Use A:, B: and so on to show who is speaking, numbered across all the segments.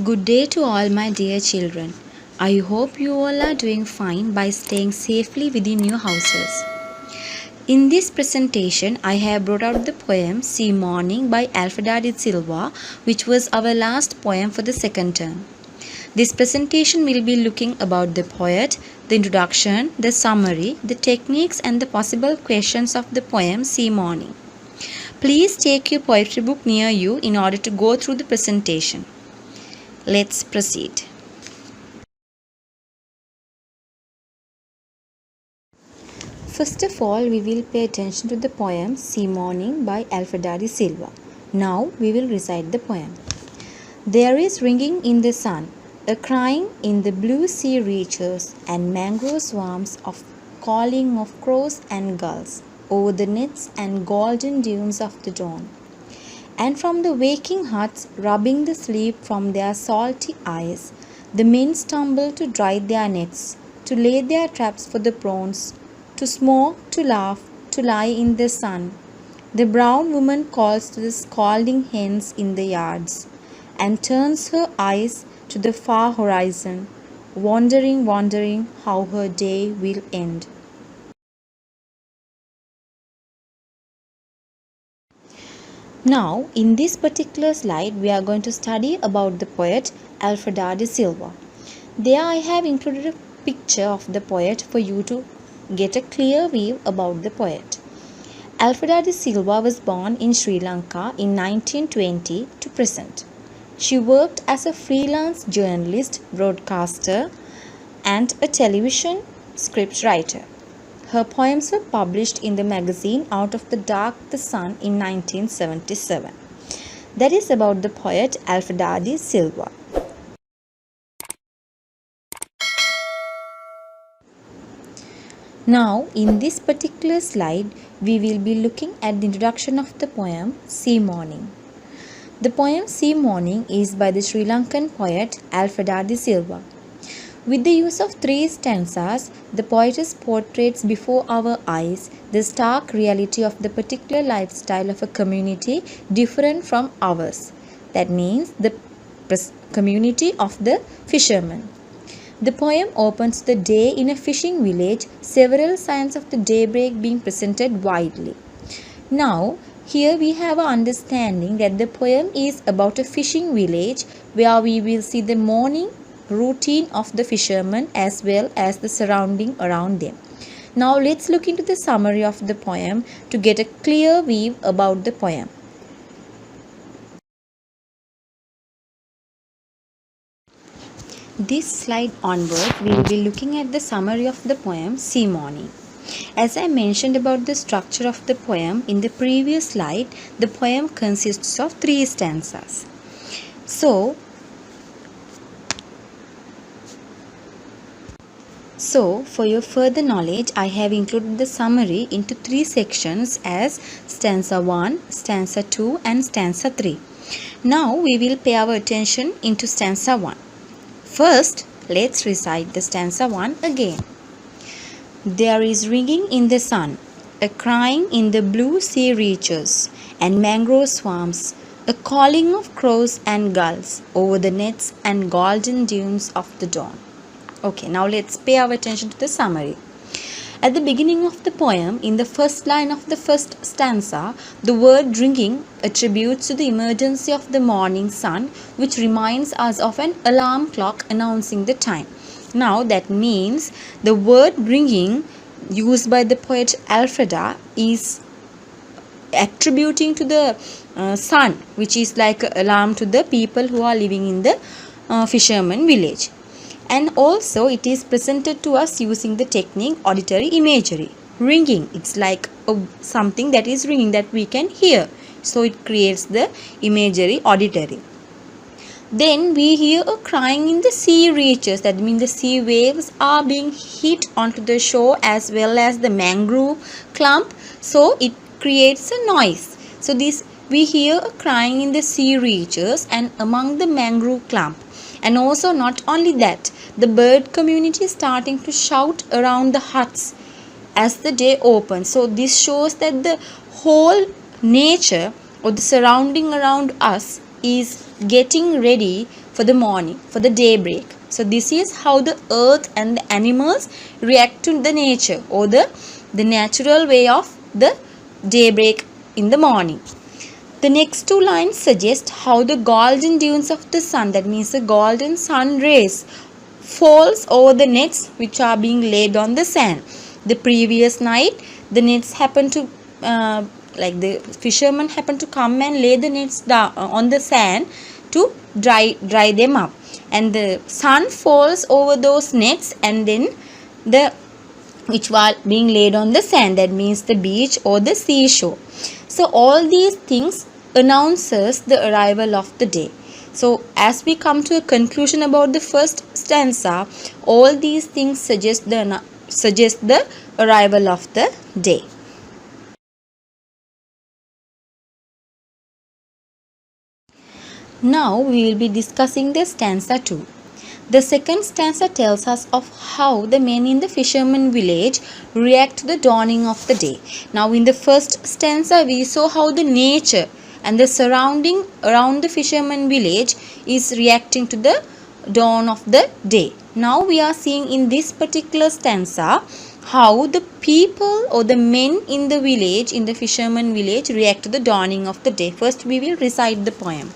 A: Good day to all my dear children. I hope you all are doing fine by staying safely within your houses. In this presentation, I have brought out the poem Sea Morning by Alfreda de Silva, which was our last poem for the second term. This presentation will be looking about the poet, the introduction, the summary, the techniques and the possible questions of the poem Sea Morning. Please take your poetry book near you in order to go through the presentation. Let's proceed. First of all, we will pay attention to the poem Sea Morning by Alfreda de Silva. Now we will recite the poem. There is ringing in the sun, a crying in the blue sea reaches, and mangrove swarms of calling of crows and gulls over the nets and golden dunes of the dawn. And from the waking huts, rubbing the sleep from their salty eyes, the men stumble to dry their nets, to lay their traps for the prawns, to smoke, to laugh, to lie in the sun. The brown woman calls to the scalding hens in the yards, and turns her eyes to the far horizon, wondering how her day will end. Now, in this particular slide, we are going to study about the poet Alfreda de Silva. There I have included a picture of the poet for you to get a clear view about the poet. Alfreda de Silva was born in Sri Lanka in 1920 to present. She worked as a freelance journalist, broadcaster, and a television script writer. Her poems were published in the magazine Out of the Dark the Sun in 1977. That is about the poet Alfreda de Silva. Now, in this particular slide, we will be looking at the introduction of the poem Sea Morning. The poem Sea Morning is by the Sri Lankan poet Alfreda de Silva. With the use of 3 stanzas, the poetess portrays before our eyes the stark reality of the particular lifestyle of a community different from ours. That means the community of the fishermen. The poem opens the day in a fishing village, several signs of the daybreak being presented widely. Now, here we have an understanding that the poem is about a fishing village where we will see the morning routine of the fishermen as well as the surrounding around them. Now let's look into the summary of the poem to get a clear view about the poem. This slide onward, we will be looking at the summary of the poem Sea Morning. As I mentioned about the structure of the poem in the previous slide, the poem consists of 3 stanzas. So, for your further knowledge, I have included the summary into 3 sections as stanza 1, stanza 2 and stanza 3. Now we will pay our attention into stanza 1. First, let's recite the stanza 1 again. There is ringing in the sun, a crying in the blue sea reaches, and mangrove swarms, a calling of crows and gulls over the nets and golden dunes of the dawn. Okay, now let's pay our attention to the summary. At the beginning of the poem, in the first line of the first stanza, the word ringing attributes to the emergency of the morning sun, which reminds us of an alarm clock announcing the time. Now that means the word ringing used by the poet Alfreda is attributing to the sun, which is like an alarm to the people who are living in the fisherman village. And also it is presented to us using the technique auditory imagery. Ringing, it's like something that is ringing that we can hear. So it creates the imagery auditory. Then we hear a crying in the sea reaches. That means the sea waves are being hit onto the shore as well as the mangrove clump. So it creates a noise. So this we hear a crying in the sea reaches and among the mangrove clump. And also not only that, the bird community is starting to shout around the huts as the day opens. So this shows that the whole nature or the surrounding around us is getting ready for the morning, for the daybreak. So this is how the earth and the animals react to the nature, or the natural way of the daybreak in the morning. The next two lines suggest how the golden dunes of the sun, that means the golden sun rays, falls over the nets which are being laid on the sand. The previous night, the nets happen to, like the fishermen happen to come and lay the nets down on the sand to dry them up, and the sun falls over those nets, and then the which were being laid on the sand, that means the beach or the seashore. So all these things announces the arrival of the day. So as we come to a conclusion about the first stanza, all these things suggest the arrival of the day. Now we will be discussing the stanza 2. The second stanza tells us of how the men in the fisherman village react to the dawning of the day. Now in the first stanza we saw how the nature and the surrounding around the fisherman village is reacting to the dawn of the day. Now we are seeing in this particular stanza how the people or the men in the village, in the fisherman village, react to the dawning of the day. First we will recite the poem.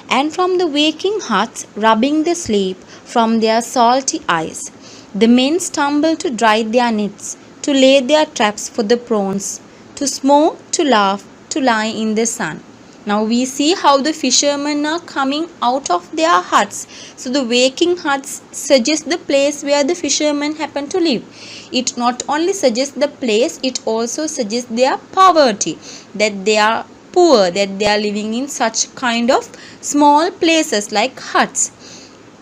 A: And from the waking huts, rubbing the sleep from their salty eyes, the men stumble to dry their nets, to lay their traps for the prawns, to smoke, to laugh, to lie in the sun. Now we see how the fishermen are coming out of their huts. So the waking huts suggest the place where the fishermen happen to live. It not only suggests the place, it also suggests their poverty, that they are poor, that they are living in such kind of small places like huts.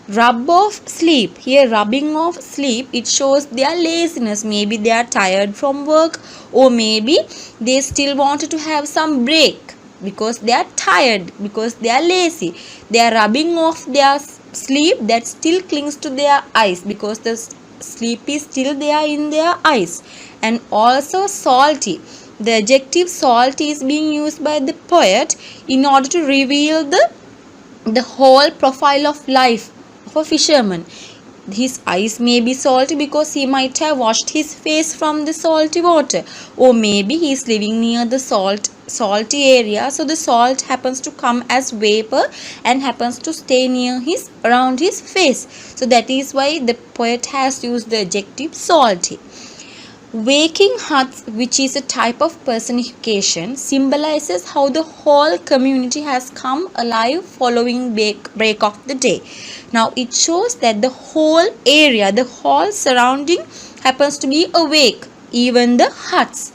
A: Rub off sleep, here rubbing off sleep, it shows their laziness. Maybe they are tired from work, or maybe they still wanted to have some break because they are tired, because they are lazy. They are rubbing off their sleep that still clings to their eyes, because the sleep is still there in their eyes. And also salty, the adjective salty is being used by the poet in order to reveal the whole profile of life of a fisherman. His eyes may be salty because he might have washed his face from the salty water, or maybe he is living near the salty area, so the salt happens to come as vapor and happens to stay near around his face. So that is why the poet has used the adjective salty. Waking huts, which is a type of personification, symbolizes how the whole community has come alive following break of the day. Now it shows that the whole area, the whole surrounding happens to be awake, even the huts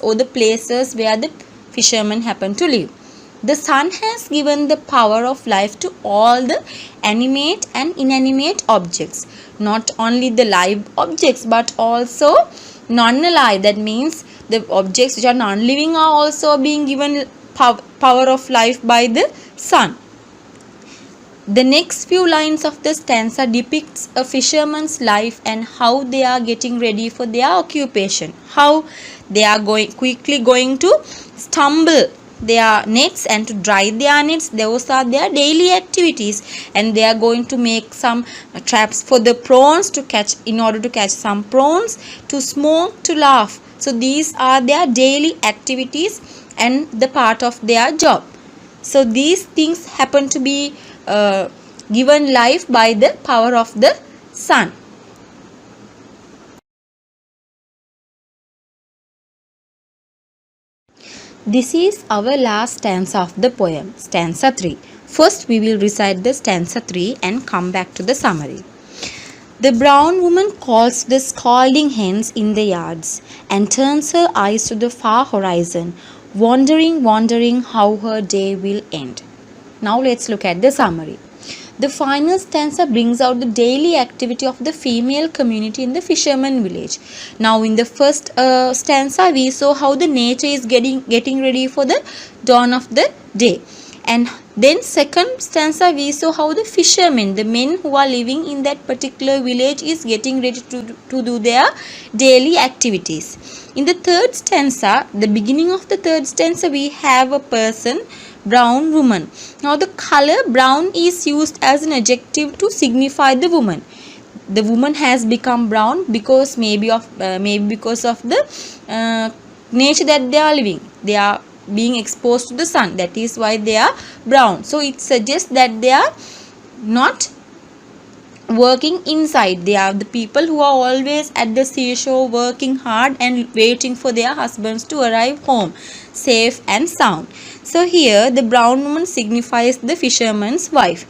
A: or the places where the fishermen happen to live. The sun has given the power of life to all the animate and inanimate objects. Not only the live objects but also non-alive. That means the objects which are non-living are also being given power of life by the sun. The next few lines of the stanza depicts a fisherman's life and how they are getting ready for their occupation. How they are quickly going to stumble their nets and to dry their nets. Those are their daily activities, and they are going to make some traps for the prawns to catch, in order to catch some prawns, to smoke, to laugh. So these are their daily activities and the part of their job. So these things happen to be given life by the power of the sun. This is our last stanza of the poem, stanza 3. First we will recite the stanza 3 and come back to the summary. The brown woman calls the scalding hens in the yards and turns her eyes to the far horizon, wondering how her day will end. Now let's look at the summary. The final stanza brings out the daily activity of the female community in the fisherman village. Now in the first stanza we saw how the nature is getting ready for the dawn of the day. And then second stanza we saw how the fishermen, the men who are living in that particular village, is getting ready to do their daily activities. In the third stanza, the beginning of the third stanza, we have a person brown woman. Now the color brown is used as an adjective to signify the woman. The woman has become brown because maybe because of the nature that they are living. They are being exposed to the sun. That is why they are brown. So it suggests that they are not working inside. They are the people who are always at the seashore working hard and waiting for their husbands to arrive home safe and sound. So here the brown woman signifies the fisherman's wife.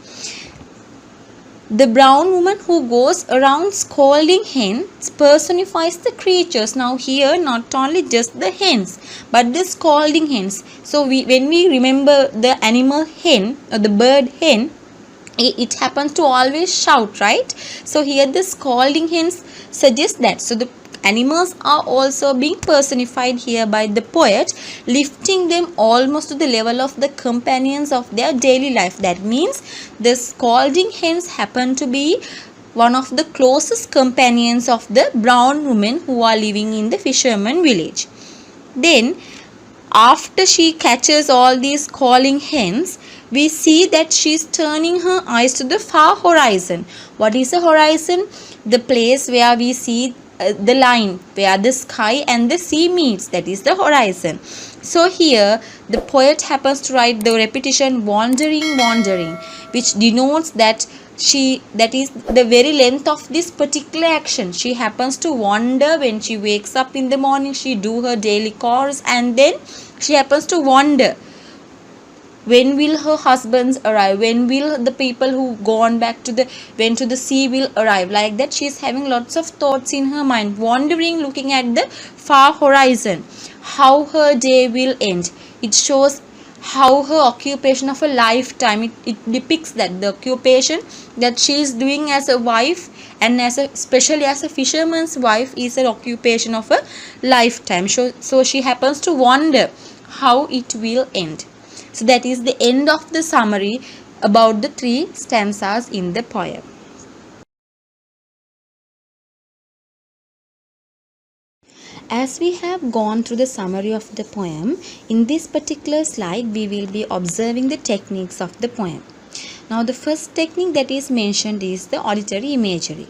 A: The brown woman who goes around scolding hens personifies the creatures. Now here not only just the hens but the scolding hens. So when we remember the animal hen or the bird hen, it happens to always shout, right? So here the scolding hens suggest that. So the animals are also being personified here by the poet, lifting them almost to the level of the companions of their daily life. That means the scolding hens happen to be one of the closest companions of the brown women who are living in the fisherman village. Then after she catches all these calling hens, we see that she is turning her eyes to the far horizon. What is the horizon? The place where we see the line where the sky and the sea meets. That is the horizon. So here the poet happens to write the repetition wandering, wandering, which denotes that that is the very length of this particular action. She happens to wander when she wakes up in the morning. She do her daily chores and then she happens to wander. When will her husbands arrive? When will the people who went to the sea will arrive? Like that, she is having lots of thoughts in her mind, wandering, looking at the far horizon. How her day will end. It shows how her occupation of a lifetime. It depicts that the occupation that she is doing as a wife and especially as a fisherman's wife is an occupation of a lifetime. So she happens to wonder how it will end. So that is the end of the summary about the 3 stanzas in the poem. As we have gone through the summary of the poem, in this particular slide we will be observing the techniques of the poem. Now the first technique that is mentioned is the auditory imagery.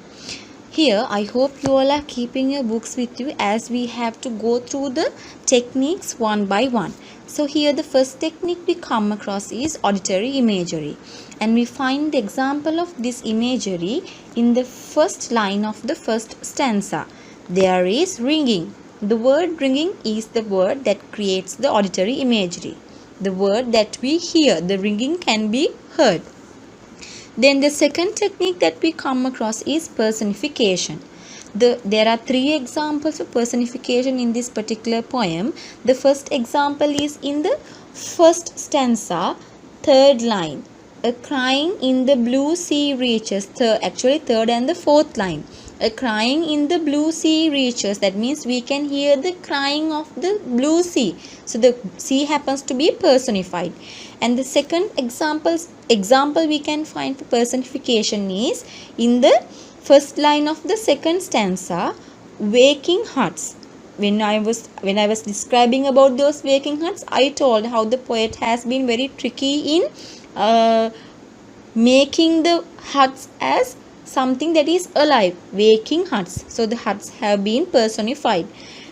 A: Here I hope you all are keeping your books with you as we have to go through the techniques one by one. So here the first technique we come across is auditory imagery, and we find the example of this imagery in the first line of the first stanza. There is ringing. The word ringing is the word that creates the auditory imagery. The word that we hear, the ringing can be heard. Then the second technique that we come across is personification. There are 3 examples of personification in this particular poem. The first example is in the first stanza, third line. A crying in the blue sea reaches. Third and the fourth line. A crying in the blue sea reaches. That means we can hear the crying of the blue sea. So the sea happens to be personified. And the second example we can find for personification is in the first line of the second stanza, waking huts. When I was describing about those waking huts, I told how the poet has been very tricky in making the huts as something that is alive, waking huts. So the huts have been personified.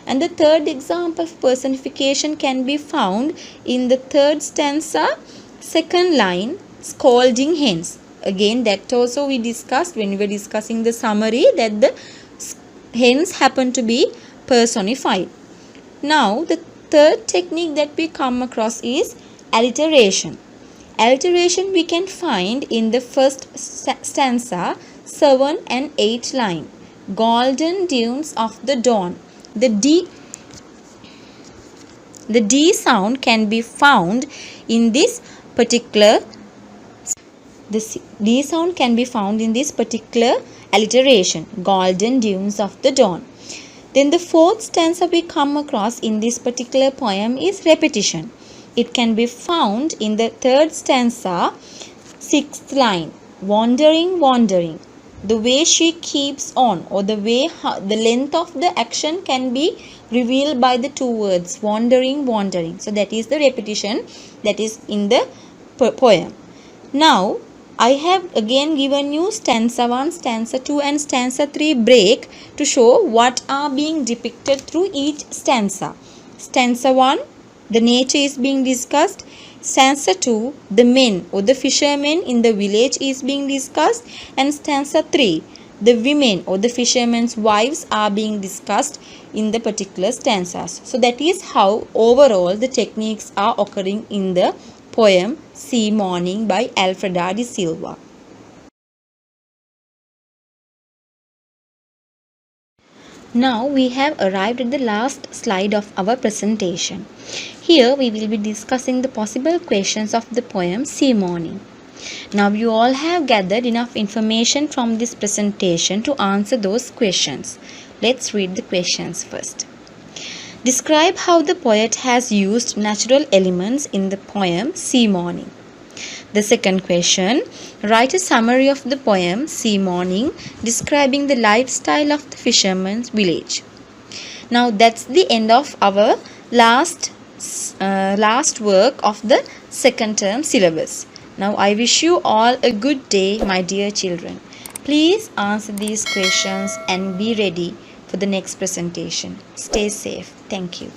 A: And the third example of personification can be found in the third stanza, second line, scolding hens. Again, that also we discussed when we were discussing the summary, that the hens happen to be personified. Now the third technique that we come across is alliteration. Alliteration we can find in the first stanza, 7 and 8 line. Golden dunes of the dawn. The D sound can be found in this particular alliteration, golden dunes of the dawn. Then the fourth stanza we come across in this particular poem is repetition. It can be found in the third stanza, 6th line, wandering, wandering. the way she keeps on, or the way the length of the action can be revealed by the two words wandering, wandering. So that is the repetition that is in the poem. Now I have again given you stanza 1, stanza 2 and stanza 3 break to show what are being depicted through each stanza. Stanza 1, the nature is being discussed. Stanza 2, the men or the fishermen in the village is being discussed. And stanza 3, the women or the fishermen's wives are being discussed in the particular stanzas. So that is how overall the techniques are occurring in the poem Sea Morning by Alfreda de Silva. Now we have arrived at the last slide of our presentation. Here we will be discussing the possible questions of the poem Sea Morning. Now you all have gathered enough information from this presentation to answer those questions. Let's read the questions first. Describe how the poet has used natural elements in the poem Sea Morning. The second question, write a summary of the poem Sea Morning describing the lifestyle of the fisherman's village. Now that's the end of our last work of the second term syllabus. Now I wish you all a good day, my dear children. Please answer these questions and be ready for the next presentation. Stay safe. Thank you.